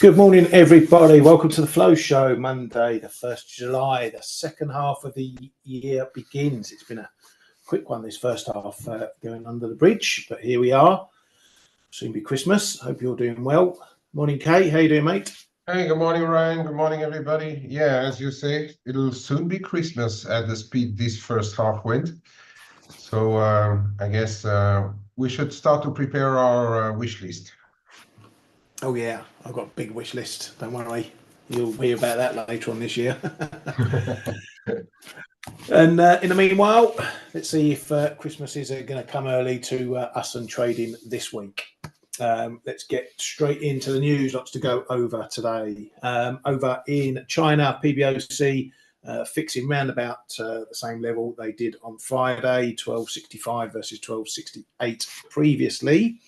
Good morning, everybody. Welcome to the Flow Show, Monday, the 1st of July. The second half of the year begins. It's been a quick one, this first half, going under the bridge, but here we are. Soon be Christmas. Hope you're doing well. Morning, Kate. How you doing, mate? Hey, good morning, Ryan. Good morning, everybody. Yeah, as you say, it'll soon be Christmas at the speed this first half went. So I guess we should start to prepare our wish list. Oh, yeah. I've got a big wish list. Don't worry. You'll hear about that later on this year. And in the meanwhile, let's see if Christmas is going to come early to us and trading this week. Let's get straight into the news. Lots to go over today. Over in China, PBOC fixing round about the same level they did on Friday, 1265 versus 1268 previously.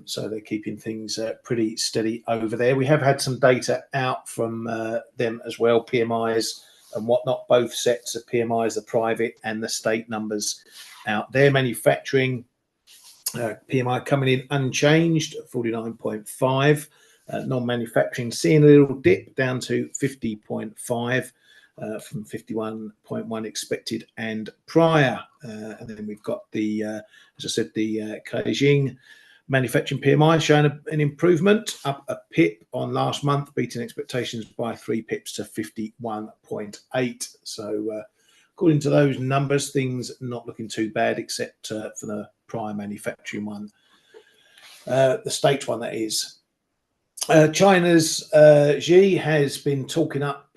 So they're keeping things pretty steady over there. We have had some data out from them as well, PMIs and whatnot, both sets of PMIs, the private and the state numbers out there. Manufacturing PMI coming in unchanged at 49.5. Non-manufacturing seeing a little dip down to 50.5 from 51.1 expected and prior. And then we've got the, as I said, the Beijing manufacturing PMI showing an improvement, up a pip on last month, beating expectations by 3 pips to 51.8. So according to those numbers, things not looking too bad, except for the prior manufacturing one, the States one, that is. China's Xi has been talking up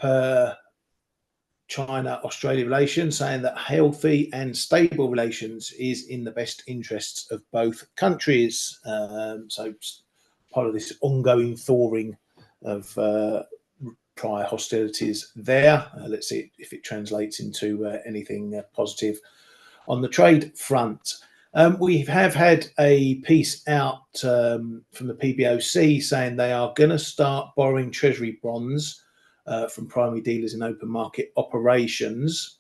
China-Australia relations, saying that healthy and stable relations is in the best interests of both countries. So part of this ongoing thawing of prior hostilities there. Let's see if it translates into anything positive on the trade front. We have had a piece out from the PBOC saying they are going to start borrowing treasury bonds from primary dealers in open market operations.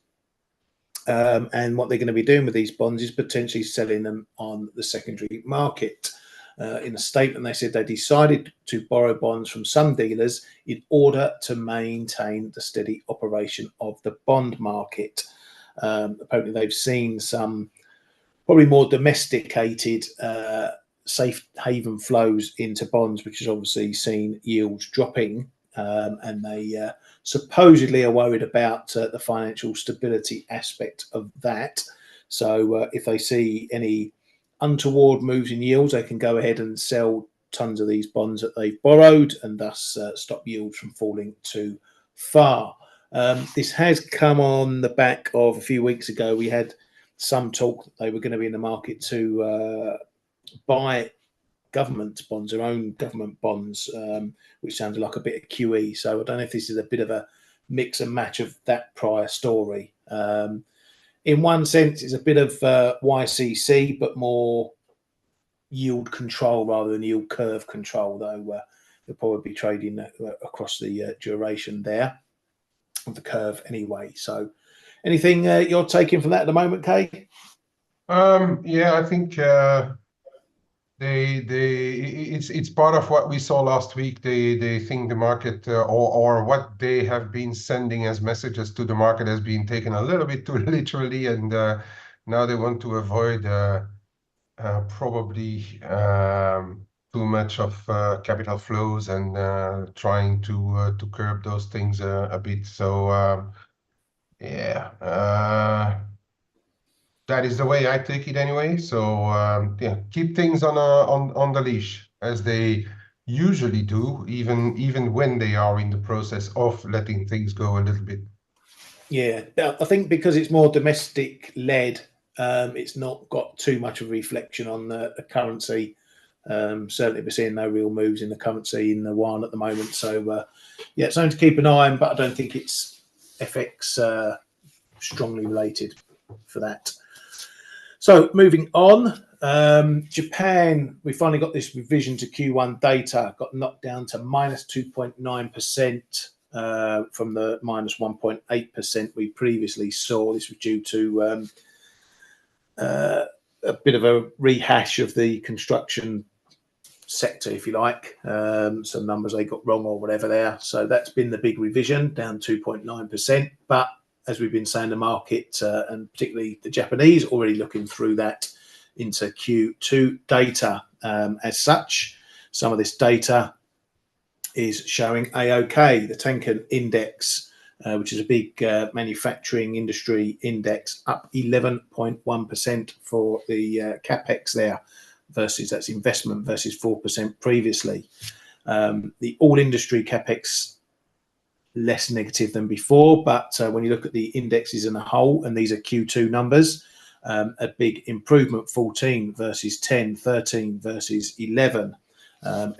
And what they're going to be doing with these bonds is potentially selling them on the secondary market. In a statement, they said they decided to borrow bonds from some dealers in order to maintain the steady operation of the bond market. Apparently, they've seen some probably more domesticated safe haven flows into bonds, which has obviously seen yields dropping. And they supposedly are worried about the financial stability aspect of that. So if they see any untoward moves in yields, they can go ahead and sell tons of these bonds that they've borrowed and thus stop yields from falling too far. This has come on the back of a few weeks ago. We had some talk that they were going to be in the market to buy government bonds, their own government bonds, which sounded like a bit of QE. So I don't know if this is a bit of a mix and match of that prior story. In one sense, it's a bit of YCC, but more yield control rather than yield curve control, though they'll probably be trading across the duration there of the curve anyway. So anything you're taking from that at the moment, Kay? Yeah, I think it's part of what we saw last week. They think the market or what they have been sending as messages to the market has been taken a little bit too literally, and now they want to avoid probably too much of capital flows and trying to curb those things a bit. So yeah. That is the way I take it anyway. So yeah, keep things on the leash as they usually do, even when they are in the process of letting things go a little bit. Yeah, I think because it's more domestic led, it's not got too much of a reflection on the currency. Certainly, we're seeing no real moves in the currency in the yuan at the moment. So yeah, it's something to keep an eye on, but I don't think it's FX strongly related for that. So moving on, Japan, we finally got this revision to Q1 data, got knocked down to minus 2.9% from the minus 1.8% we previously saw. This was due to a bit of a rehash of the construction sector, if you like. Some numbers they got wrong or whatever there. So that's been the big revision, down 2.9%. But as we've been saying, the market and particularly the Japanese already looking through that into Q2 data. As such, some of this data is showing AOK, the Tenkan index, which is a big manufacturing industry index, up 11.1% for the capex there, versus that's investment versus 4% previously. The all industry capex less negative than before, but when you look at the indexes in a whole, and these are Q2 numbers, a big improvement, 14 versus 10, 13 versus 11.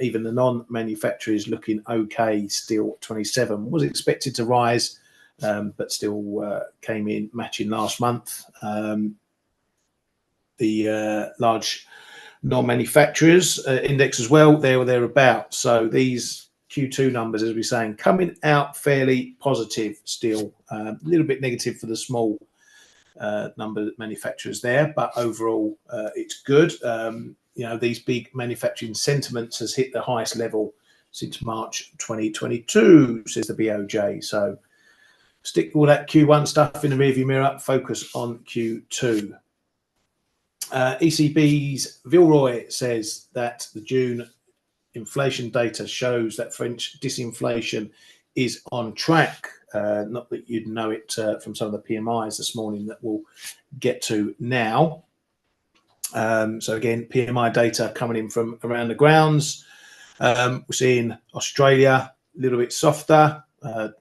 Even the non-manufacturers looking okay, still 27. Was expected to rise, but still came in matching last month. The large non-manufacturers index as well, there or thereabouts. So these Q2 numbers, as we're saying, coming out fairly positive still. A little bit negative for the small number of manufacturers there, but overall it's good. You know, these big manufacturing sentiments has hit the highest level since March 2022, says the BOJ. So stick all that Q1 stuff in the rearview mirror, focus on Q2. ECB's Villeroy says that the June inflation data shows that French disinflation is on track. Not that you'd know it from some of the PMIs this morning that we'll get to now. So again, PMI data coming in from around the grounds. We're seeing Australia a little bit softer,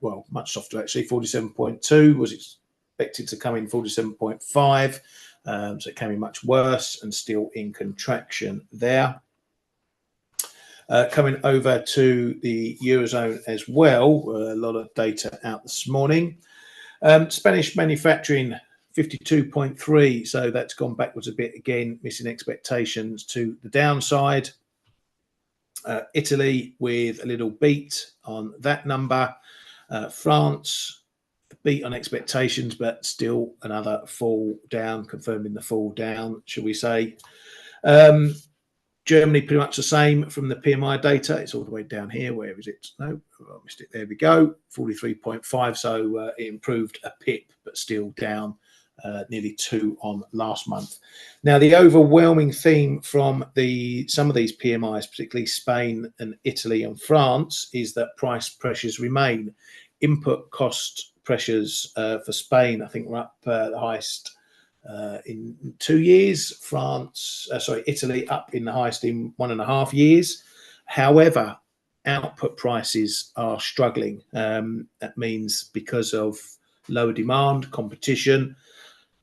well, much softer actually, 47.2, was expected to come in 47.5. So it came in much worse and still in contraction there. Coming over to the Eurozone as well, a lot of data out this morning. Spanish manufacturing 52.3, so that's gone backwards a bit again, missing expectations to the downside. Italy with a little beat on that number. France beat on expectations, but still another fall down, confirming the fall down, shall we say. Germany pretty much the same from the PMI data. It's all the way down here. Where is it? No, I missed it. There we go. 43.5. So it improved a pip, but still down nearly 2 on last month. Now, the overwhelming theme from some of these PMIs, particularly Spain and Italy and France, is that price pressures remain. Input cost pressures for Spain, I think, were up the highest in 2 years. Italy up in the highest in 1.5 years. However, output prices are struggling. That means because of lower demand, competition,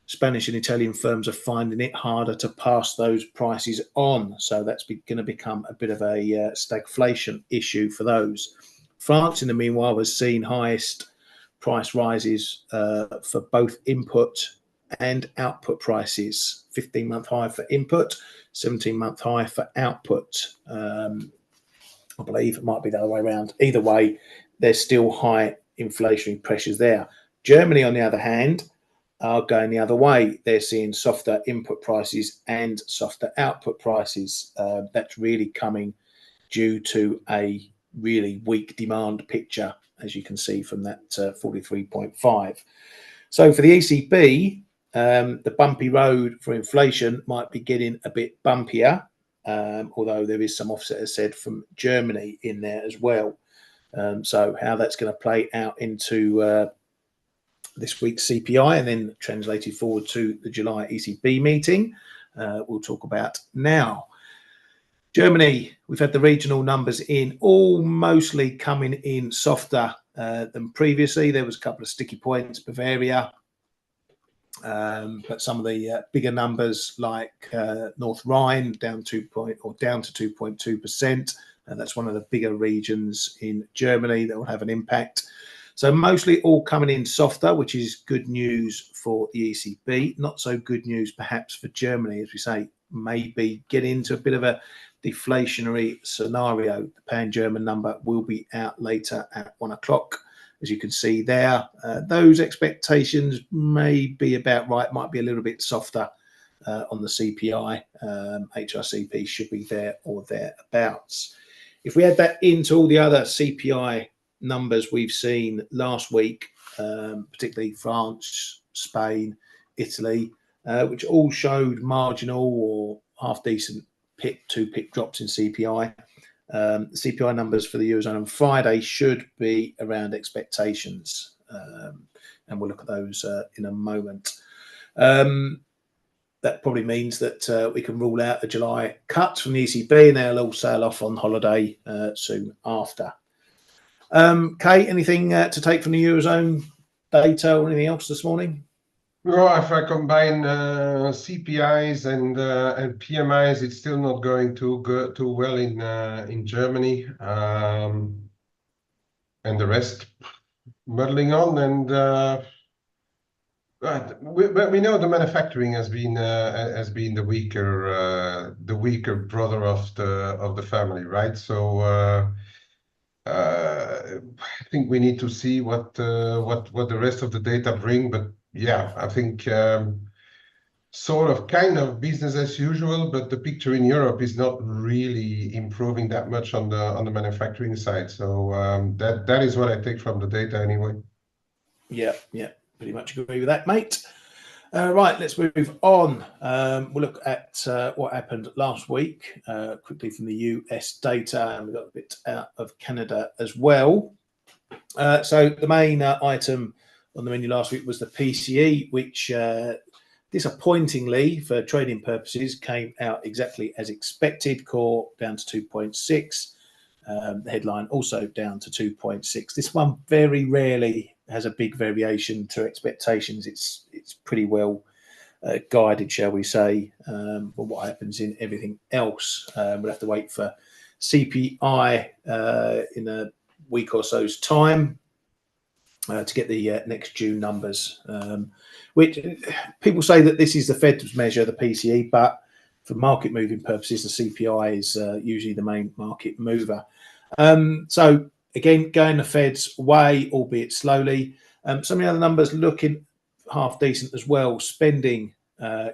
Spanish and Italian firms are finding it harder to pass those prices on. So that's going to become a bit of a stagflation issue for those. France, in the meanwhile, has seen highest price rises for both input and output prices. 15-month high for input, 17-month high for output. I believe it might be the other way around. Either way, there's still high inflationary pressures there. Germany, on the other hand, are going the other way. They're seeing softer input prices and softer output prices. That's really coming due to a really weak demand picture, as you can see from that 43.5. So for the ECB, the bumpy road for inflation might be getting a bit bumpier, although there is some offset, as said, from Germany in there as well. So how that's going to play out into this week's CPI and then translated forward to the July ECB meeting, we'll talk about now. Germany, we've had the regional numbers in, all mostly coming in softer than previously. There was a couple of sticky points, Bavaria, but some of the bigger numbers like North Rhine down to 2.2%. And that's one of the bigger regions in Germany that will have an impact. So mostly all coming in softer, which is good news for the ECB. Not so good news perhaps for Germany, as we say, maybe get into a bit of a deflationary scenario. The pan-German number will be out later at 1 o'clock. As you can see there, those expectations may be about right, might be a little bit softer on the CPI. HRCP should be there or thereabouts. If we add that into all the other CPI numbers we've seen last week, particularly France, Spain, Italy, which all showed marginal or half decent two pip drops in CPI. The CPI numbers for the Eurozone on Friday should be around expectations, and we'll look at those in a moment. That probably means that we can rule out a July cut from the ECB, and they'll all sail off on holiday soon after. Kate, anything to take from the Eurozone data or anything else this morning? Well, if I combine CPIs and PMIs, it's still not going too well in Germany, and the rest muddling on. And we know the manufacturing has been the weaker brother of the family, right? So I think we need to see what the rest of the data bring, but yeah, I think sort of kind of business as usual, but the picture in Europe is not really improving that much on the manufacturing side. So that is what I take from the data anyway. Yeah, pretty much agree with that, mate. Right, let's move on. We'll look at what happened last week, quickly from the US data, and we've got a bit out of Canada as well. So the main item on the menu last week was the PCE, which disappointingly for trading purposes came out exactly as expected. Core down to 2.6. The headline also down to 2.6. This one very rarely has a big variation to expectations. It's pretty well guided, shall we say, for what happens in everything else. We'll have to wait for CPI in a week or so's time to get the next June numbers, which people say that this is the Fed's measure, the PCE, but for market moving purposes, the CPI is usually the main market mover. So again, going the Fed's way, albeit slowly. Some of the other numbers looking half decent as well. Spending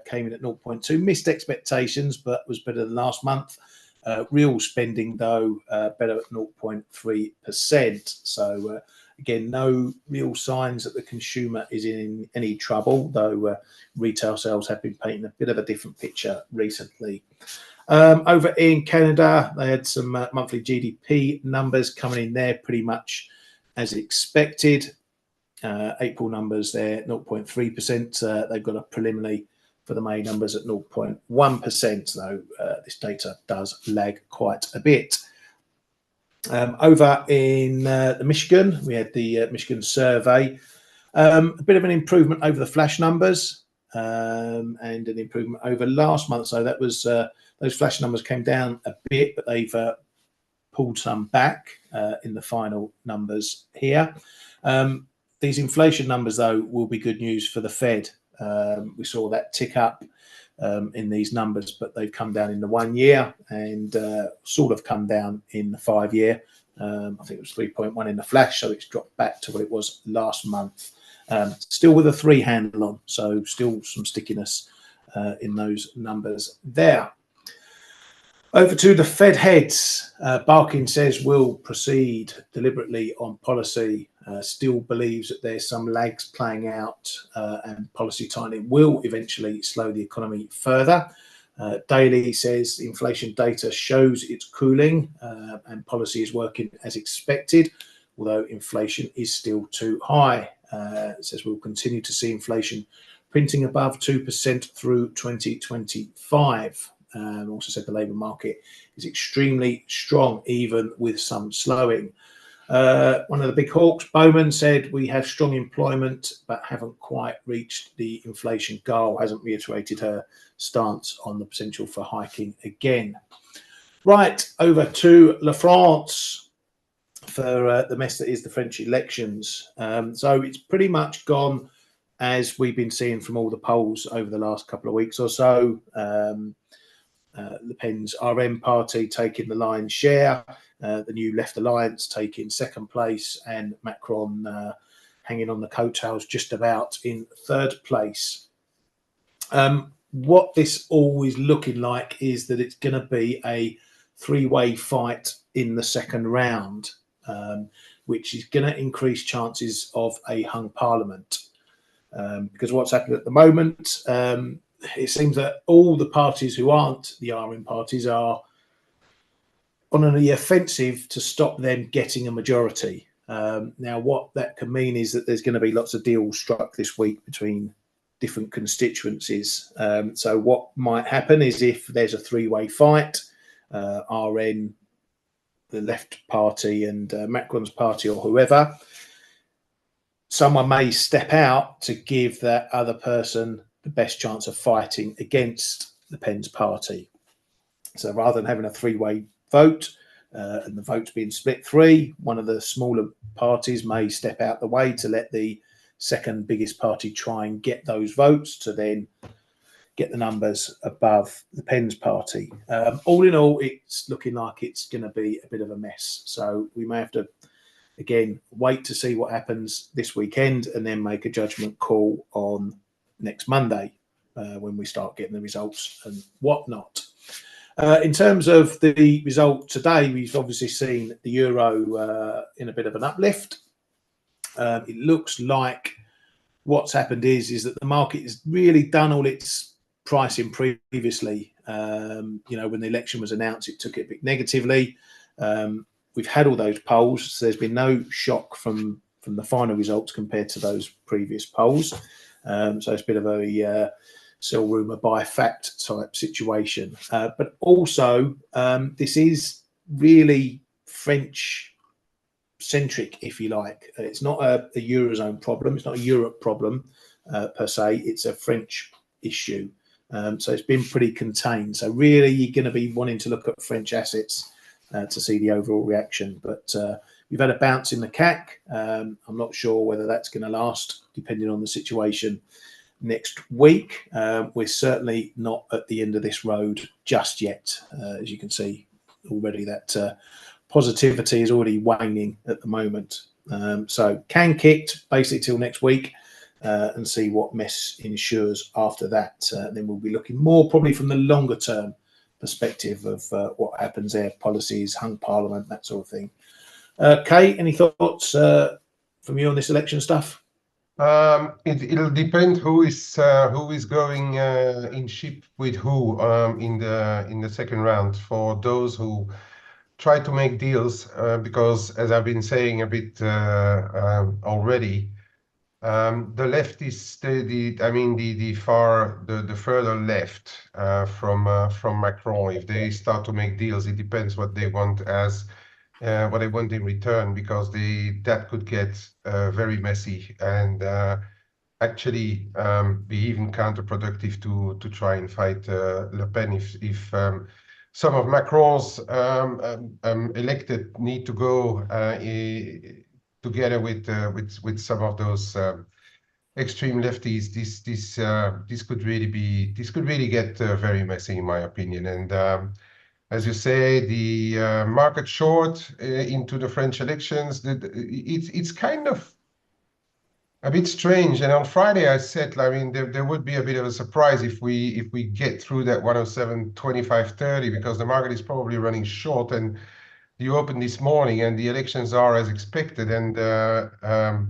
came in at 0.2, missed expectations, but was better than last month. Real spending, though, better at 0.3%. So again, no real signs that the consumer is in any trouble, though retail sales have been painting a bit of a different picture recently. Over in Canada, they had some monthly GDP numbers coming in there pretty much as expected. April numbers there, 0.3%. They've got a preliminary for the May numbers at 0.1%, though this data does lag quite a bit. Over in Michigan, we had the Michigan survey. A bit of an improvement over the flash numbers and an improvement over last month. So that was those flash numbers came down a bit, but they've pulled some back in the final numbers here. These inflation numbers, though, will be good news for the Fed. We saw that tick up in these numbers, but they've come down in the 1 year and sort of come down in the 5 year. I think it was 3.1 in the flash, so it's dropped back to what it was last month. Still with a 3 handle on, so still some stickiness in those numbers there. Over to the Fed heads. Barkin says will proceed deliberately on policy. Still believes that there's some lags playing out and policy tightening will eventually slow the economy further. Daly says the inflation data shows it's cooling and policy is working as expected, although inflation is still too high. It says we'll continue to see inflation printing above 2% through 2025. Also said the labour market is extremely strong, even with some slowing. One of the big hawks, Bowman, said we have strong employment but haven't quite reached the inflation goal, hasn't reiterated her stance on the potential for hiking again. Right, over to La France for the mess that is the French elections. So it's pretty much gone as we've been seeing from all the polls over the last couple of weeks or so. Le Pen's RM party taking the lion's share, the new Left Alliance taking second place, and Macron hanging on the coattails just about in third place. what this all is looking like is that it's going to be a three-way fight in the second round, which is going to increase chances of a hung parliament. Because what's happened at the moment, it seems that all the parties who aren't the RM parties are on the offensive to stop them getting a majority. Now, what that can mean is that there's going to be lots of deals struck this week between different constituencies. So what might happen is if there's a three-way fight, RN, the Left Party and Macron's party or whoever, someone may step out to give that other person the best chance of fighting against the Pen's party. So rather than having a three-way vote and the votes being split three, one of the smaller parties may step out the way to let the second biggest party try and get those votes to then get the numbers above the Pen's party. All in all, it's looking like it's going to be a bit of a mess. So we may have to, again, wait to see what happens this weekend and then make a judgment call on next Monday when we start getting the results and whatnot. In terms of the result today, we've obviously seen the euro in a bit of an uplift. It looks like what's happened is that the market has really done all its pricing previously. When the election was announced, it took it a bit negatively. We've had all those polls, so there's been no shock from the final results compared to those previous polls. So it's a bit of a sell rumour buy fact type situation. But also, this is really French centric, if you like. It's not a Eurozone problem. It's not a Europe problem per se. It's a French issue. So it's been pretty contained. So really, you're going to be wanting to look at French assets to see the overall reaction. But we've had a bounce in the CAC. I'm not sure whether that's going to last, depending on the situation next week. We're certainly not at the end of this road just yet. As you can see already, that positivity is already waning at the moment. So can kick basically till next week and see what mess ensures after that. Then we'll be looking more probably from the longer term perspective of what happens there, policies, hung parliament, that sort of thing. Kay, any thoughts from you on this election stuff? It'll depend who is going in ship with who in the second round. For those who try to make deals, because as I've been saying a bit already, the left is the further left from Macron. If they start to make deals, it depends what they want what they want in return, because that could get very messy and actually be even counterproductive to try and fight Le Pen if some of Macron's elected need to go together with some of those extreme lefties. This could really get very messy, in my opinion. And as you say, the market short into the French elections, it's kind of a bit strange. And on Friday, I said, I mean, there would be a bit of a surprise if we get through that 107.25.30, because the market is probably running short. And you opened this morning, and the elections are as expected, and the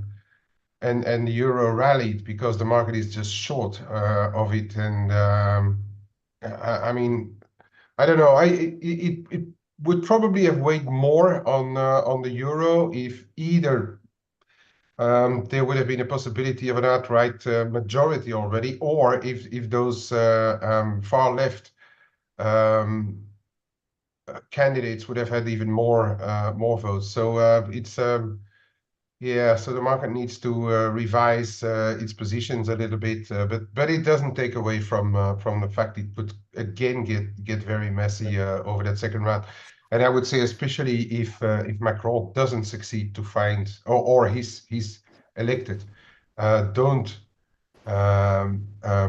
euro rallied because the market is just short of it. And I mean, I don't know. It would probably have weighed more on the euro if either there would have been a possibility of an outright majority already, or if those far left candidates would have had even more votes. So it's yeah. So the market needs to revise its positions a little bit, but it doesn't take away from the fact it could again get very messy over that second round. And I would say, especially if Macron doesn't succeed to find, or he's elected, don't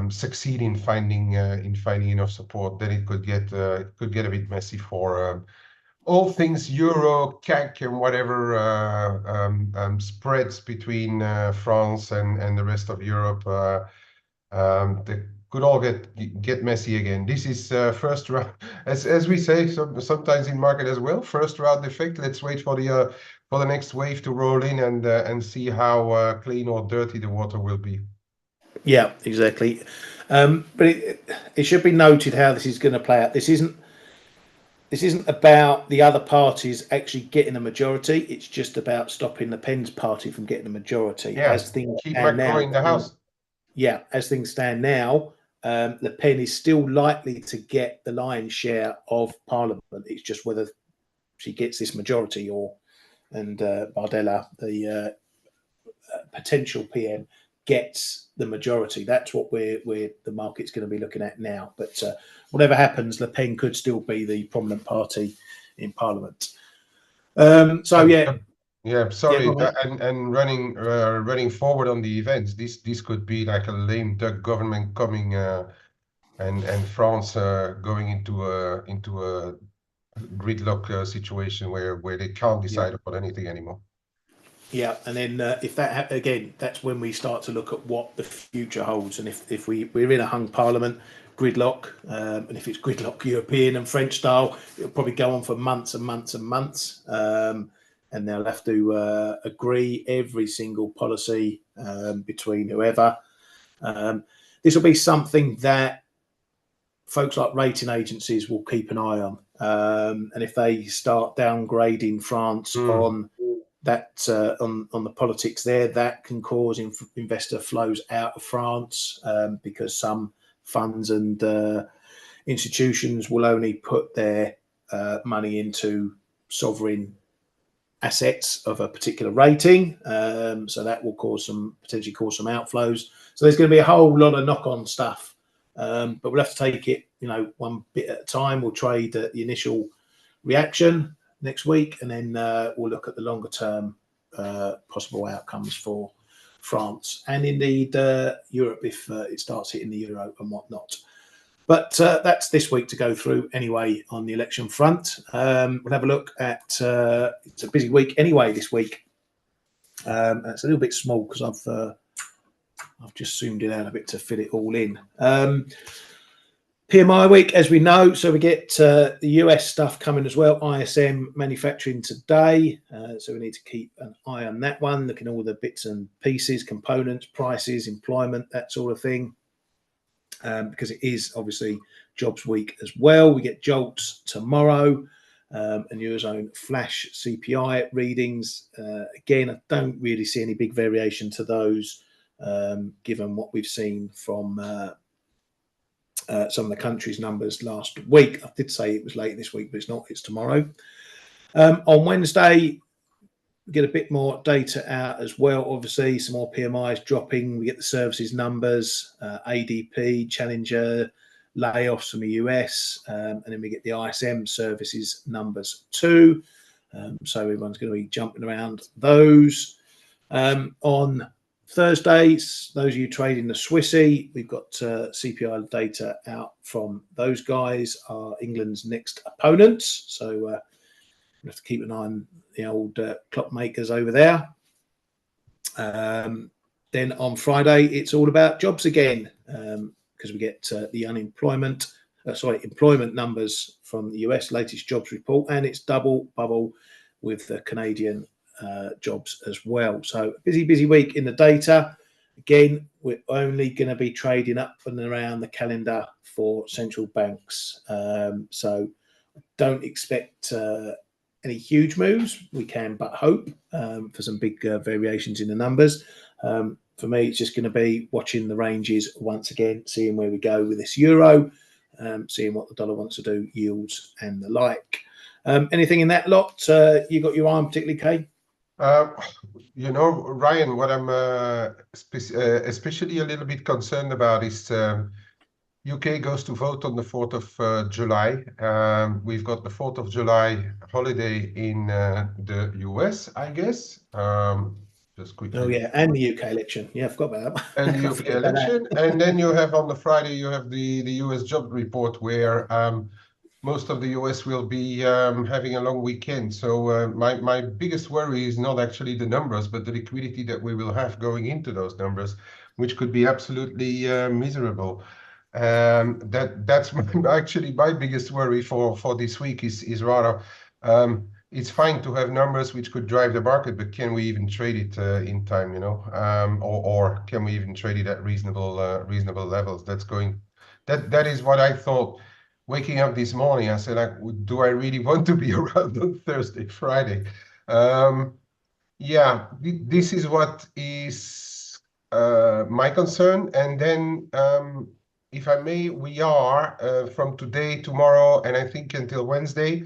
succeed in finding enough support, then it could get a bit messy for all things euro, CAC, and whatever spreads between France and the rest of Europe. The could all get messy again. This is first round, as we say sometimes in market as well. First round effect. Let's wait for the next wave to roll in and see how clean or dirty the water will be. Yeah, exactly. But it should be noted how this is going to play out. This isn't about the other parties actually getting a majority. It's just about stopping Le Pen's party from getting a majority. Yeah, As things keep stand Macron now, in the house. yeah, as things stand now, Le Pen is still likely to get the lion's share of Parliament. It's just whether she gets this majority and Bardella, the potential PM, gets the majority. That's what the market's going to be looking at now. But whatever happens, Le Pen could still be the prominent party in Parliament. So yeah. Yeah, sorry, Yeah, and running forward on the events, this could be like a lame duck government coming and France going into a gridlock situation where they can't decide upon anything anymore. Yeah, and then if that again, that's when we start to look at what the future holds, and if we're in a hung parliament, gridlock, and if it's gridlock European and French style, it'll probably go on for months and months and months, and they'll have to agree every single policy between whoever. This will be something that folks like rating agencies will keep an eye on, and if they start downgrading France on that on the politics there, that can cause investor flows out of France because some funds and institutions will only put their money into sovereign assets of a particular rating. So that will potentially cause some outflows. So there's going to be a whole lot of knock-on stuff. But we'll have to take it, one bit at a time. We'll trade the initial reaction next week, and then we'll look at the longer term possible outcomes for France and indeed Europe if it starts hitting the euro and whatnot. But that's this week to go through anyway on the election front. We'll have a look at it's a busy week anyway this week. It's a little bit small because I've just zoomed it out a bit to fit it all in. PMI week, as we know, so we get the US stuff coming as well. ISM manufacturing today, so we need to keep an eye on that one, looking at all the bits and pieces, components, prices, employment, that sort of thing, because it is obviously jobs week as well. We get JOLTS tomorrow, and Eurozone flash CPI readings. Again, I don't really see any big variation to those, given what we've seen from some of the country's numbers last week. I did say it was late this week, but it's not. It's tomorrow. On Wednesday, we get a bit more data out as well. Obviously, some more PMIs dropping. We get the services numbers, ADP, Challenger, layoffs from the US, and then we get the ISM services numbers too. So everyone's going to be jumping around those. On Thursdays, those of you trading the Swissy, we've got CPI data out from those guys, are England's next opponents. So we have to keep an eye on the old clockmakers over there. Then on Friday, it's all about jobs again, because we get the employment numbers from the US latest jobs report, and it's double bubble with the Canadian jobs as well. So busy week in the data. Again, we're only going to be trading up and around the calendar for central banks. So don't expect any huge moves. We can but hope for some big variations in the numbers. For me, it's just going to be watching the ranges once again, seeing where we go with this euro, seeing what the dollar wants to do, yields and the like. Anything in that lot you got your eye on, particularly, Kay? Ryan, what I'm especially a little bit concerned about is UK goes to vote on the 4th of July. We've got the 4th of July holiday in the US, I guess. Just quickly. Oh, yeah, and the UK election. Yeah, I forgot about that. And the UK election. And then you have on the Friday, you have the US job report where most of the US will be having a long weekend. So my biggest worry is not actually the numbers, but the liquidity that we will have going into those numbers, which could be absolutely miserable. That's actually my biggest worry for this week is rather it's fine to have numbers which could drive the market, but can we even trade it in time, you know, or can we even trade it at reasonable levels? That is what I thought. Waking up this morning, I said, like, do I really want to be around on Thursday, Friday? Yeah, this is what is my concern. And then, if I may, we are from today, tomorrow, and I think until Wednesday,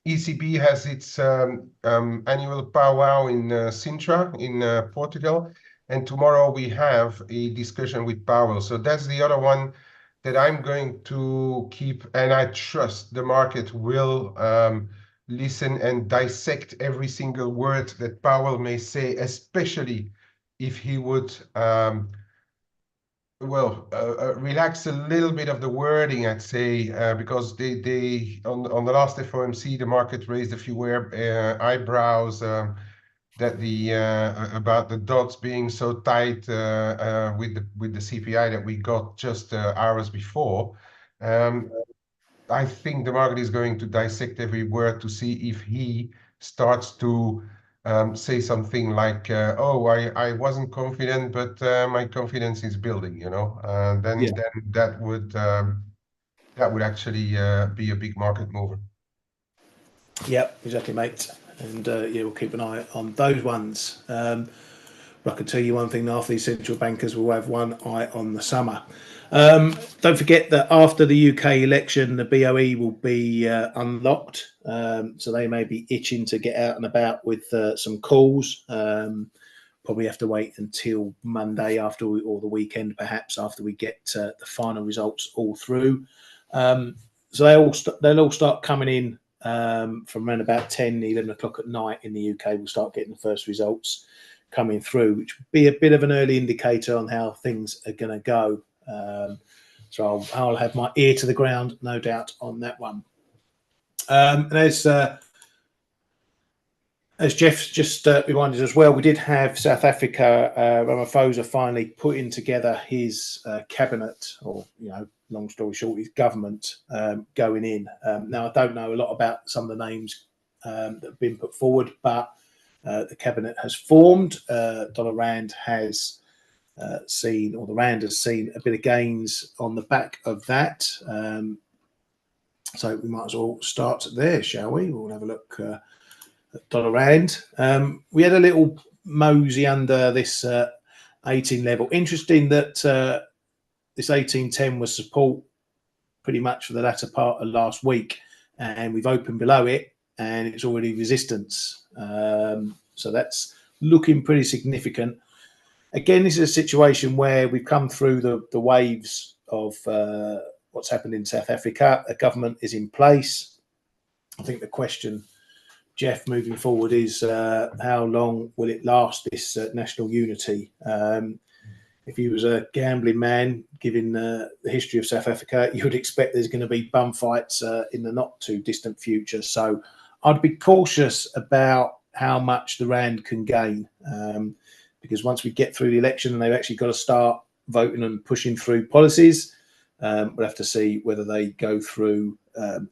ECB has its annual powwow in Sintra in Portugal. And tomorrow we have a discussion with Powell. So that's the other one that I'm going to keep, and I trust the market will listen and dissect every single word that Powell may say, especially if he would relax a little bit of the wording, I'd say, because they on the last FOMC, the market raised a few eyebrows that the about the dots being so tight with the CPI that we got just hours before. I think the market is going to dissect every word to see if he starts to say something like, "Oh, I wasn't confident, but my confidence is building." You know, then that would actually be a big market mover. Yep, exactly, mate. And yeah, we'll keep an eye on those ones. I can tell you one thing: after these central bankers will have one eye on the summer. Don't forget that after the UK election, the BOE will be unlocked, so they may be itching to get out and about with some calls. Probably have to wait until Monday or the weekend, perhaps, after we get the final results all through. So they'll all start coming in from around about 10, 11 o'clock at night in the UK. We'll start getting the first results coming through, which will be a bit of an early indicator on how things are going to go. So I'll have my ear to the ground, no doubt, on that one. And as Jeff's just reminded as well, we did have South Africa, Ramaphosa finally putting together his cabinet, or, you know, long story short, his government going in. Now, I don't know a lot about some of the names that have been put forward, but the cabinet has formed. Dollar Rand has seen, or the Rand has seen, a bit of gains on the back of that. So we might as well start there, shall we? We'll have a look at Dollar Rand. We had a little mosey under this 18 level. Interesting that this 1810 was support pretty much for the latter part of last week, and we've opened below it, and it's already resistance. So that's looking pretty significant. Again, this is a situation where we've come through the waves of what's happened in South Africa. A government is in place. I think the question, Jeff, moving forward is how long will it last, this national unity? If he was a gambling man, given the history of South Africa, you would expect there's going to be bum fights in the not too distant future. So I'd be cautious about how much the Rand can gain, because once we get through the election and they've actually got to start voting and pushing through policies, we'll have to see whether they go through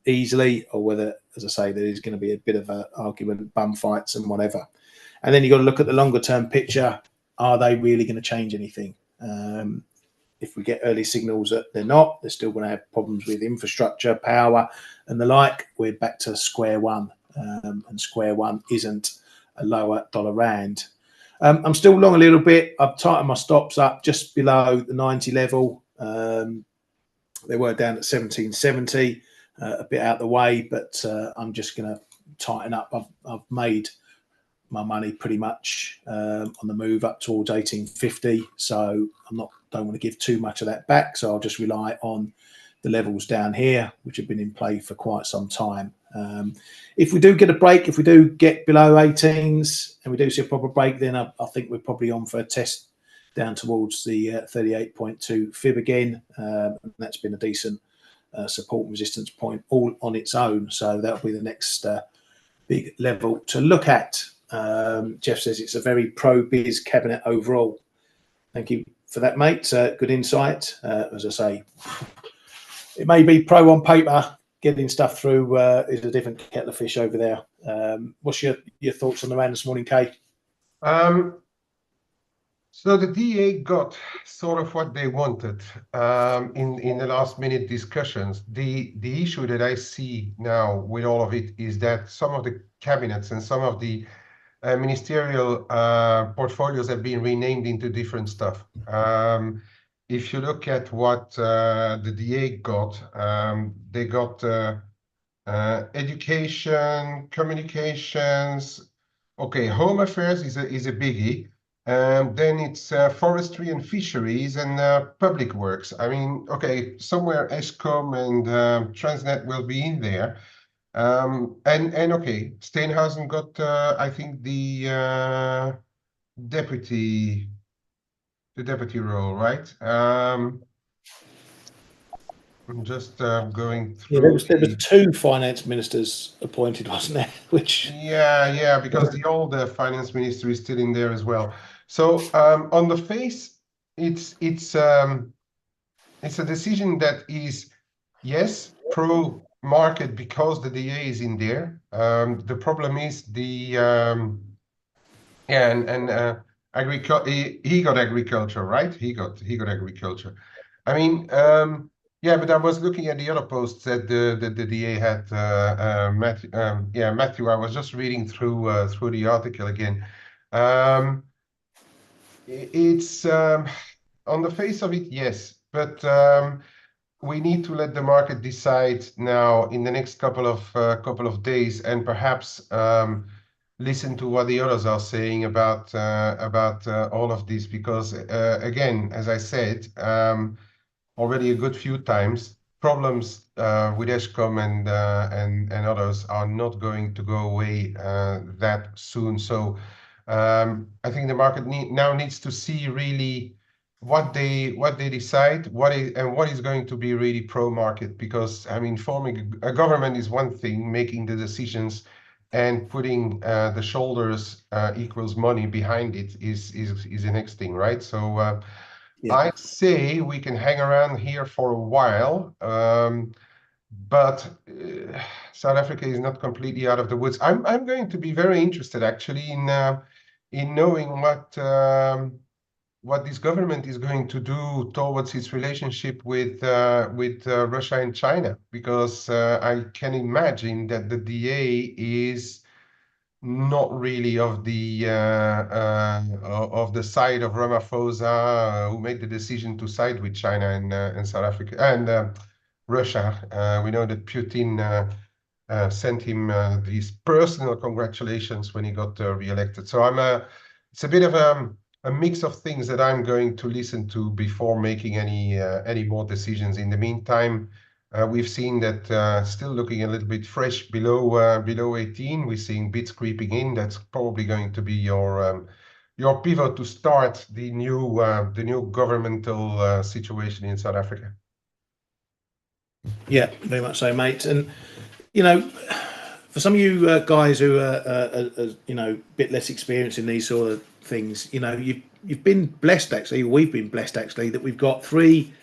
easily, or whether, as I say, there is going to be a bit of an argument, bum fights and whatever. And then you've got to look at the longer term picture. Are they really going to change anything? If we get early signals that they're not, they're still going to have problems with infrastructure, power, and the like, we're back to square one. And square one isn't a lower Dollar Rand. I'm still long a little bit. I've tightened my stops up just below the 90 level. They were down at 1770, a bit out the way, but I'm just going to tighten up. I've made my money pretty much on the move up towards 1850, so don't want to give too much of that back. So I'll just rely on the levels down here, which have been in play for quite some time. If we do get a break, if we do get below 18s and we do see a proper break, then I think we're probably on for a test down towards the 38.2 fib again. That's been a decent support and resistance point all on its own. So that'll be the next big level to look at. Jeff says it's a very pro-biz cabinet overall. Thank you for that, mate. Good insight. As I say, it may be pro on paper. Getting stuff through is a different kettle of fish over there. What's your thoughts on the man this morning, Kay? So the DA got sort of what they wanted in the last minute discussions. The issue that I see now with all of it is that some of the cabinets and some of the ministerial portfolios have been renamed into different stuff. If you look at what the DA got, they got education, communications. Okay, home affairs is a biggie. Then it's forestry and fisheries and public works. I mean, okay, somewhere F.A.C.E and Transnet will be in there. And okay, Steenhuisen got I think the deputy role, right? I'm just going through. Yeah, there was two finance ministers appointed, wasn't there? Which yeah, because the old finance minister is still in there as well. So on the face, it's a decision that is, yes, pro market because the DA is in there. The problem is the agriculture. He got agriculture, right? He got agriculture. I mean, yeah, but I was looking at the other posts that the DA had. Matthew, Matthew. I was just reading through the article again. It's on the face of it, yes, but we need to let the market decide now in the next couple of days, and perhaps listen to what the others are saying about all of this, because again, as I said already a good few times, problems with F.A.C.E and others are not going to go away that soon. So I think the market now needs to see really what they decide, what is going to be really pro-market, because I mean, forming a government is one thing, making the decisions and putting the shoulders equals money behind it is the next thing, right? So yeah. I'd say we can hang around here for a while, but South Africa is not completely out of the woods. I'm going to be very interested actually in knowing what this government is going to do towards its relationship with Russia and China, because I can imagine that the DA is not really of the side of Ramaphosa, who made the decision to side with China and South Africa and Russia. We know that Putin sent him these personal congratulations when he got re-elected. So it's a bit of a mix of things that I'm going to listen to before making any more decisions. In the meantime, we've seen that still looking a little bit fresh below 18. We're seeing bits creeping in. That's probably going to be your pivot to start the new governmental situation in South Africa. Yeah, very much so, mate. And you know, for some of you guys who are you know, a bit less experienced in these sort of things, you know, you've been blessed actually. We've been blessed actually that we've got three,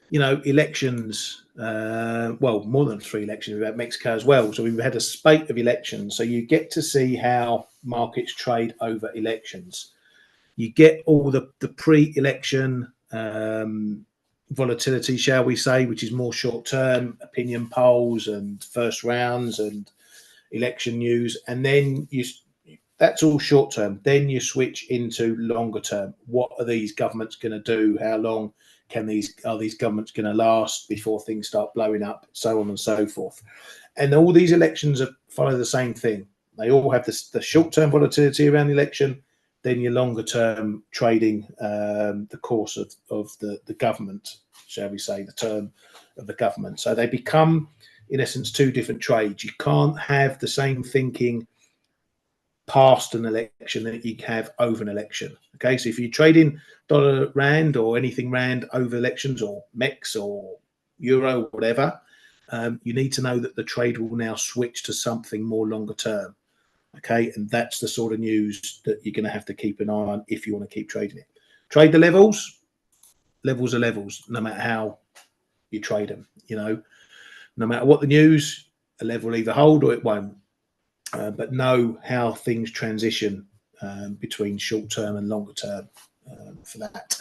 you know, elections. Well, more than three elections. We've had Mexico as well, so we've had a spate of elections. So you get to see how markets trade over elections. You get all the pre-election volatility, shall we say, which is more short-term opinion polls and first rounds and election news, and then that's all short-term. Then you switch into longer-term. What are these governments going to do? How long are these governments going to last before things start blowing up? So on and so forth. And all these elections follow the same thing. They all have the short-term volatility around the election, then your longer-term trading, the course of the government, shall we say, the term of the government. So they become, in essence, two different trades. You can't have the same thinking past an election that you have over an election. Okay, so if you're trading dollar rand or anything rand over elections, or MEX or euro, whatever, you need to know that the trade will now switch to something more longer term. Okay, and that's the sort of news that you're going to have to keep an eye on if you want to keep trading it. Trade the levels, levels are levels, no matter how you trade them. You know, no matter what the news, a level will either hold or it won't. But know how things transition between short term and longer term for that.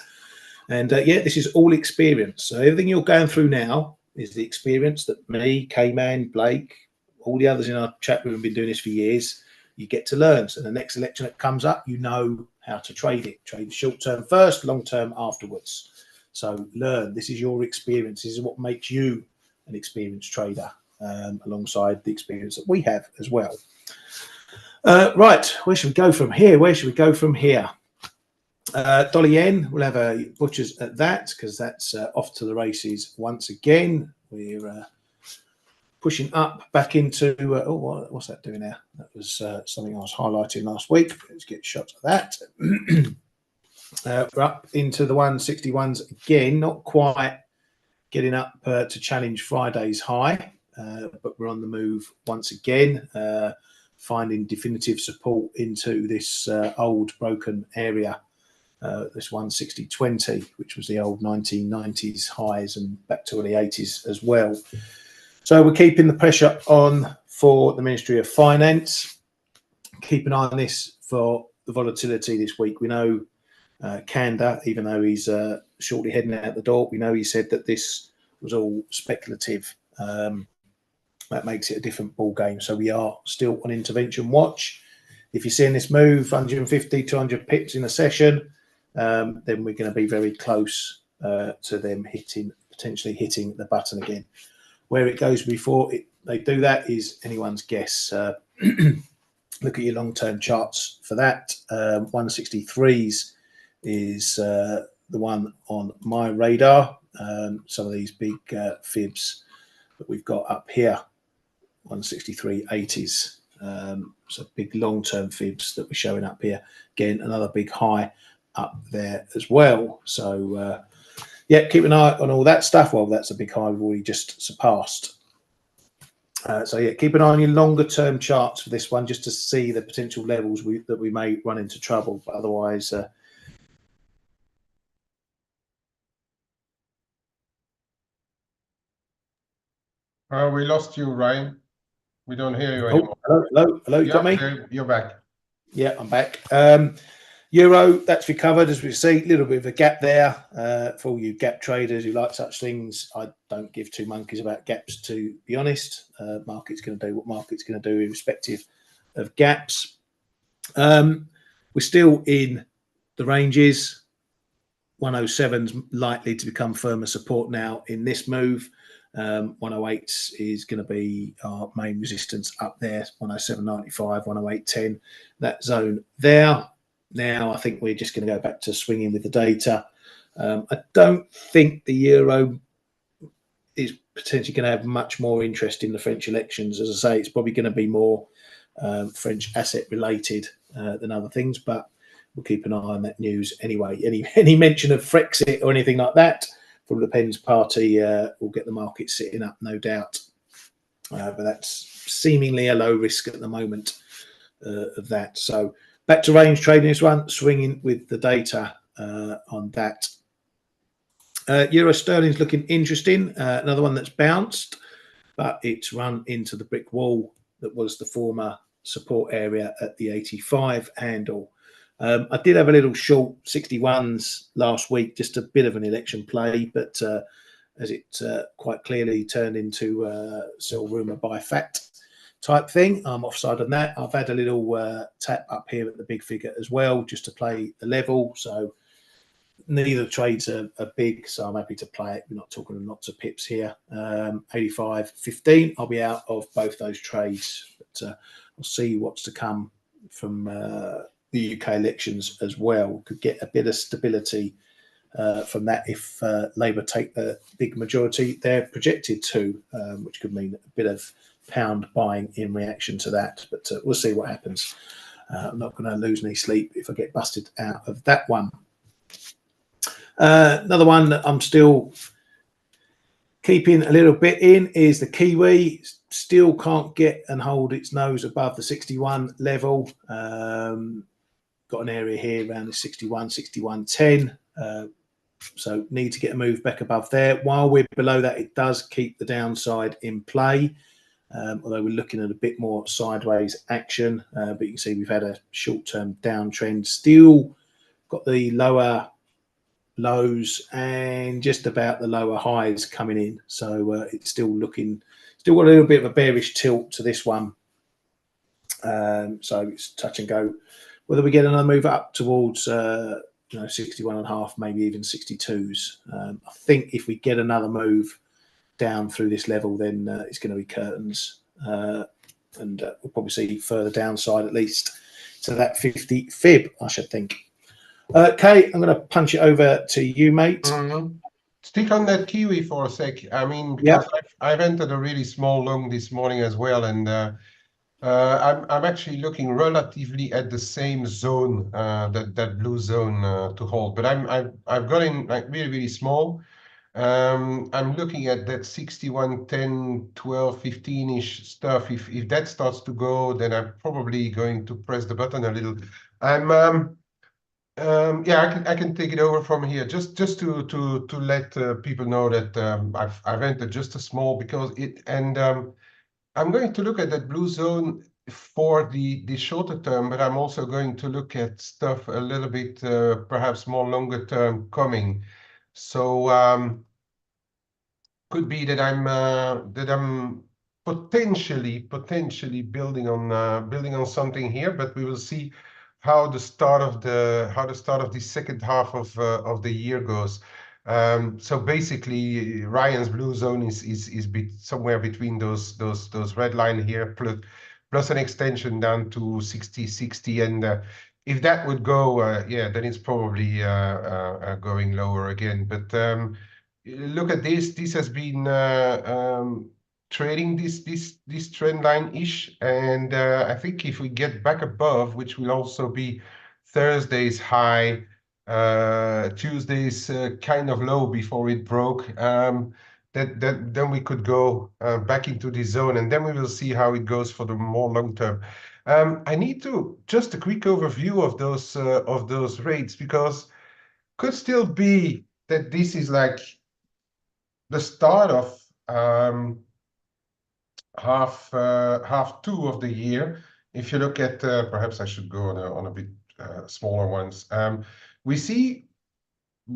And yeah, this is all experience. So everything you're going through now is the experience that me, K-Man, Blake, all the others in our chat room have been doing this for years. You get to learn. So the next election that comes up, you know how to trade it. Trade short term first, long term afterwards. So learn. This is your experience. This is what makes you an experienced trader, alongside the experience that we have as well. Right, where should we go from here? Dollar yen, we'll have a butchers at that because that's off to the races once again. We're pushing up back into oh, what's that doing now? That was something I was highlighting last week. Let's get shots of that. We're up into the 161s again, not quite getting up to challenge Friday's high, but we're on the move once again, finding definitive support into this old broken area. This 160.20, which was the old 1990s highs and back to the 80s as well. So we're keeping the pressure on for the Ministry of Finance. Keep an eye on this for the volatility this week. We know Kanda, even though he's shortly heading out the door, we know he said that this was all speculative. That makes it a different ball game. So we are still on intervention watch. If you're seeing this move, 150, 200 pips in a session, then we're going to be very close to them potentially hitting the button again. Where it goes before they do that is anyone's guess. Look at your long-term charts for that. 163s is the one on my radar. Some of these big fibs that we've got up here, 163.80s. So big long-term fibs that we're showing up here. Again, another big high up there as well. So yeah, keep an eye on all that stuff. Well, that's a big high we've already just surpassed. So yeah, keep an eye on your longer term charts for this one, just to see the potential levels that we may run into trouble. But otherwise, we lost you, Ryan. We don't hear you anymore. Hello. You got me? You're back. Yeah, I'm back. Euro, that's recovered, as we see. A little bit of a gap there for all you gap traders who like such things. I don't give two monkeys about gaps, to be honest. Market's going to do what market's going to do irrespective of gaps. We're still in the ranges. 107's likely to become firmer support now in this move. 108 is going to be our main resistance up there. 107.95, 108.10, that zone there. Now I think we're just going to go back to swinging with the data. I don't think the euro is potentially going to have much more interest in the French elections. As I say, it's probably going to be more French asset related than other things, but we'll keep an eye on that news anyway. Any mention of F.A.C.E or anything like that from Le Pen's party will get the market sitting up, no doubt. But that's seemingly a low risk at the moment of that. So back to range trading this one, swinging with the data on that. Euro sterling's looking interesting. Another one that's bounced, but it's run into the brick wall that was the former support area at the 85 handle. I did have a little short 61s last week, just a bit of an election play, but as it quite clearly turned into sell rumour buy fact type thing, I'm offside on that. I've had a little tap up here at the big figure as well, just to play the level. So neither trades are big, so I'm happy to play it. We're not talking lots of pips here. 85.15, I'll be out of both those trades, but we'll see what's to come from the UK elections as well. Could get a bit of stability from that if Labour take the big majority they're projected to, which could mean a bit of pound buying in reaction to that. But we'll see what happens. I'm not going to lose any sleep if I get busted out of that one. Another one that I'm still keeping a little bit in is the Kiwi. Still can't get and hold its nose above the 61 level. Got an area here around the 61, 61.10. So need to get a move back above there. While we're below that, it does keep the downside in play. Although we're looking at a bit more sideways action, but you can see we've had a short-term downtrend. Still got the lower lows and just about the lower highs coming in. So it's still got a little bit of a bearish tilt to this one. So it's touch and go. Whether we get another move up towards 61.5, maybe even 62s. I think if we get another move down through this level, then it's going to be curtains, and we'll probably see further downside at least to that 50 fib, I should think. Kay, I'm going to punch it over to you, mate. Stick on that Kiwi for a sec. I mean, because I've entered a really small long this morning as well, and I'm actually looking relatively at the same zone, that blue zone to hold. But I've got in like really small. I'm looking at that 61, 10, 12, 15-ish stuff. If that starts to go, then I'm probably going to press the button a little. Yeah, I can take it over from here. Just to let people know that I've entered just a small because it and I'm going to look at that blue zone for the shorter term, but I'm also going to look at stuff a little bit perhaps more longer term coming. So could be that I'm potentially building on something here, but we will see how the start of the second half of the year goes. So basically, Ryan's blue zone is somewhere between those red line here plus an extension down to 60, and if that would go, yeah, then it's probably going lower again. But look at this. This has been trading this trend line ish, and I think if we get back above, which will also be Thursday's high, Tuesday's kind of low before it broke, then we could go back into the zone, and then we will see how it goes for the more long term. I need to just a quick overview of those rates, because could still be that this is like the start of half two of the year. If you look at, perhaps I should go on a bit smaller ones. We see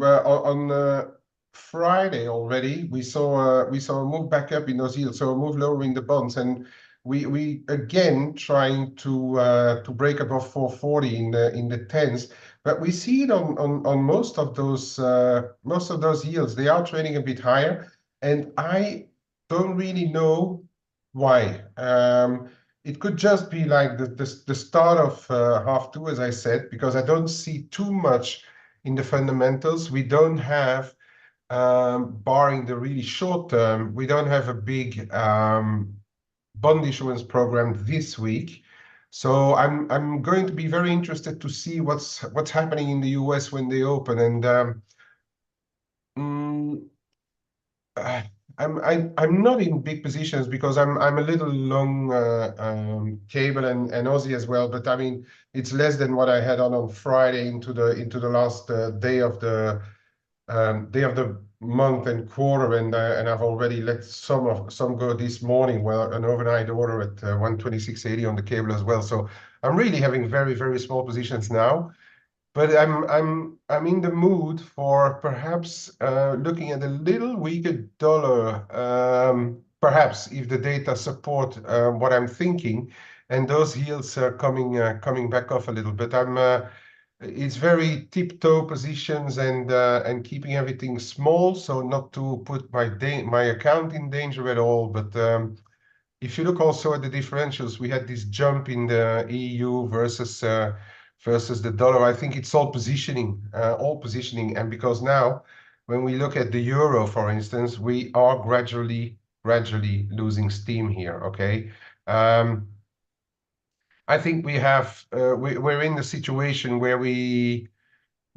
on Friday already we saw a move back up in those yields, so a move lower in the bonds, and we again trying to break above 440 in the tens. But we see it on most of those yields. They are trading a bit higher, and I don't really know why. It could just be like the start of half two, as I said, because I don't see too much in the fundamentals. We don't have, barring the really short term, we don't have a big bond issuance program this week. So I'm going to be very interested to see what's happening in the US when they open, and I'm not in big positions because I'm a little long cable and Aussie as well, but I mean it's less than what I had on Friday into the last day of the month and quarter, and I've already let some go this morning. Well, an overnight order at 126.80 on the cable as well. So I'm really having very small positions now. But I'm in the mood for perhaps looking at a little weaker dollar, perhaps if the data support what I'm thinking, and those yields are coming back off a little. But it's very tiptoe positions and keeping everything small, so not to put my account in danger at all. But if you look also at the differentials, we had this jump in the EU versus the dollar. I think it's all positioning, and because now when we look at the euro, for instance, we are gradually losing steam here. Okay. I think we have we're in the situation where we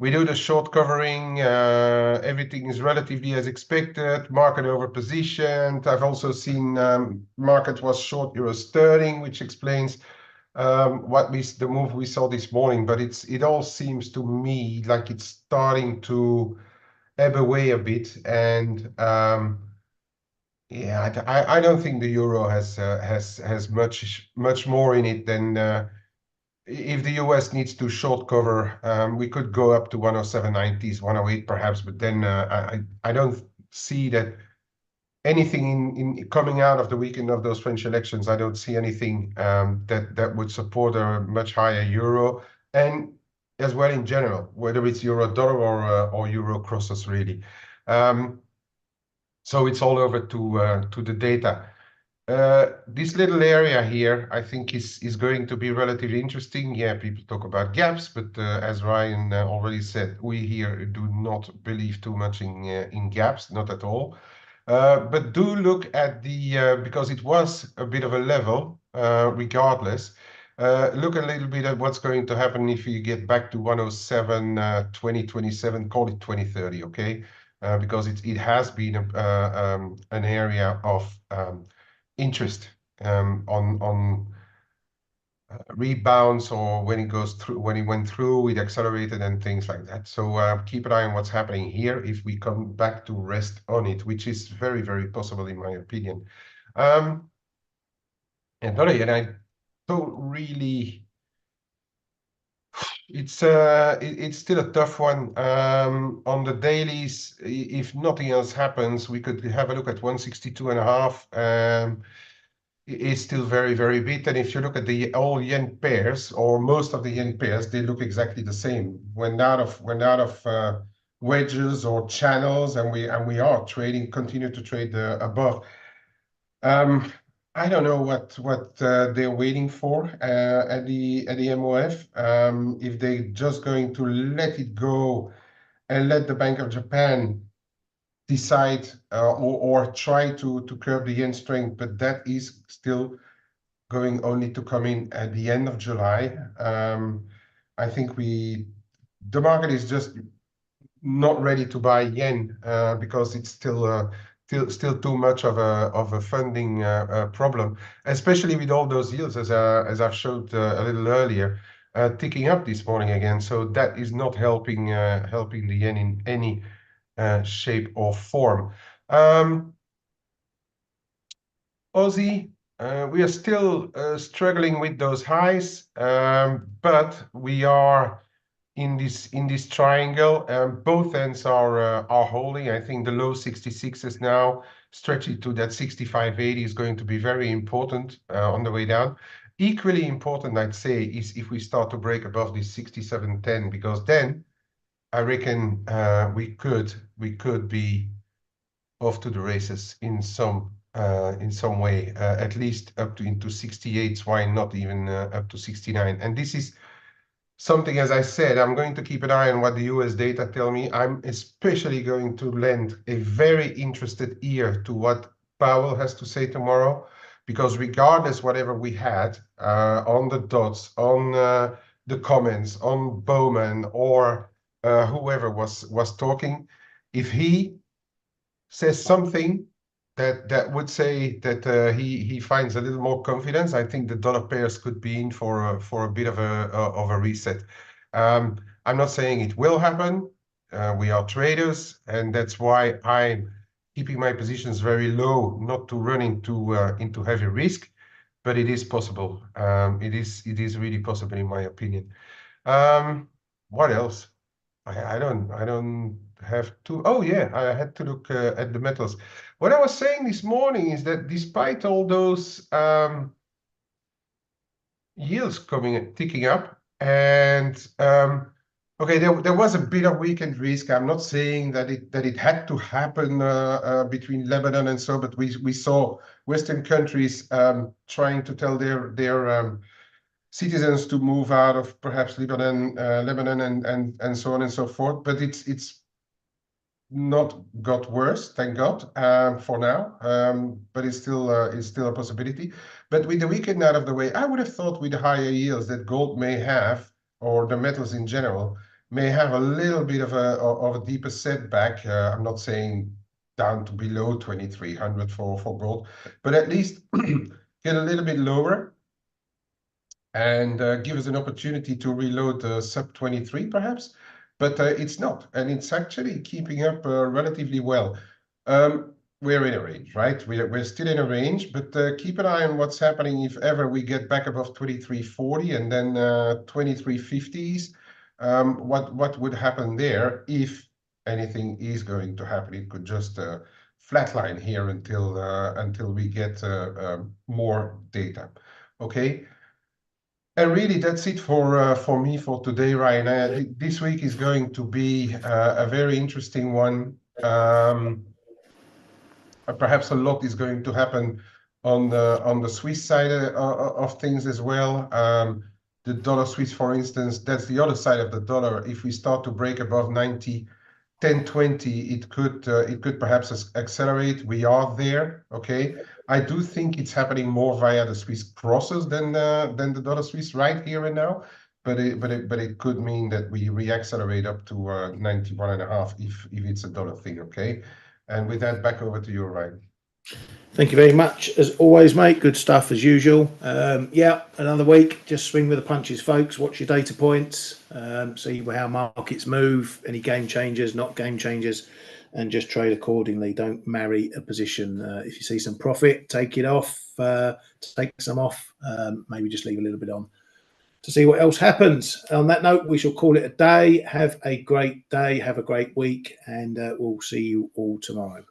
do the short covering. Everything is relatively as expected. Market over positioned. I've also seen market was short euro sterling, which explains the move we saw this morning. But it all seems to me like it's starting to ebb away a bit. And yeah, I don't think the euro has much more in it than if the US needs to short cover. We could go up to 107.90s, 108 perhaps, but then I don't see that anything in coming out of the weekend of those French elections. I don't see anything that would support a much higher euro, and as well in general, whether it's euro dollar or euro crosses really. So it's all over to the data. This little area here, I think, is going to be relatively interesting. Yeah, people talk about gaps, but as Ryan already said, we here do not believe too much in gaps, not at all. But do look at the because it was a bit of a level, regardless. Look a little bit at what's going to happen if you get back to 107, 2027, call it 2030, okay? Because it has been an area of interest on rebounds, or when it goes through, when it went through, it accelerated and things like that. So keep an eye on what's happening here if we come back to rest on it, which is very, very possible in my opinion. And I don't really. It's still a tough one. On the dailies, if nothing else happens, we could have a look at 162.5. It's still very, very big. And if you look at the all yen pairs, or most of the yen pairs, they look exactly the same. Went out of wedges or channels, and we are trading, continue to trade above. I don't know what they're waiting for at the MOF. If they're just going to let it go and let the Bank of Japan decide or try to curb the yen strength, but that is still going only to come in at the end of July. I think the market is just not ready to buy yen because it's still too much of a funding problem, especially with all those yields, as I've showed a little earlier, ticking up this morning again. So that is not helping the yen in any shape or form. Aussie, we are still struggling with those highs, but we are in this triangle. Both ends are holding. I think the low 66s now stretching to that 65.80 is going to be very important on the way down. Equally important, I'd say, is if we start to break above this 67.10, because then I reckon we could be off to the races in some way, at least up to into 68s. Why not even up to 69? And this is something, as I said, I'm going to keep an eye on what the US data tell me. I'm especially going to lend a very interested ear to what Powell has to say tomorrow, because regardless whatever we had on the dots, on the comments, on Bowman or whoever was talking, if he says something that would say that he finds a little more confidence, I think the dollar pairs could be in for a bit of a reset. I'm not saying it will happen. We are traders, and that's why I'm keeping my positions very low, not to run into heavy risk. But it is possible. It is really possible in my opinion. What else? I don't have to. Oh yeah, I had to look at the metals. What I was saying this morning is that despite all those yields ticking up, and okay, there was a bit of weekend risk. I'm not saying that it had to happen between Lebanon and so, but we saw Western countries trying to tell their citizens to move out of perhaps Lebanon and so on and so forth. But it's not got worse, thank God, for now. But it's still a possibility. But with the weekend out of the way, I would have thought with the higher yields that gold may have, or the metals in general, may have a little bit of a deeper setback. I'm not saying down to below 2,300 for gold, but at least get a little bit lower and give us an opportunity to reload the sub 23 perhaps. but it's not, and it's actually keeping up relatively well. We're in a range, right? We're still in a range, but keep an eye on what's happening if ever we get back above 2340 and then 2350s. What would happen there if anything is going to happen? It could just flatline here until we get more data. Okay. And really, that's it for me for today, Ryan. This week is going to be a very interesting one. Perhaps a lot is going to happen on the Swiss side of things as well. The dollar Swiss, for instance, that's the other side of the dollar. If we start to break above 90, 1020, it could perhaps accelerate. We are there, okay? I do think it's happening more via the Swiss crosses than the dollar Swiss right here and now. But it could mean that we reaccelerate up to 91.5 if it's a dollar thing, okay? And with that, back over to you, Ryan. Thank you very much. As always, mate, good stuff as usual. Yeah, another week. Just swing with the punches, folks. Watch your data points. See how markets move, any game changers, not game changers, and just trade accordingly. Don't marry a position. If you see some profit, take it off. Take some off. Maybe just leave a little bit on to see what else happens. On that note, we shall call it a day. Have a great day. Have a great week. And we'll see you all tomorrow.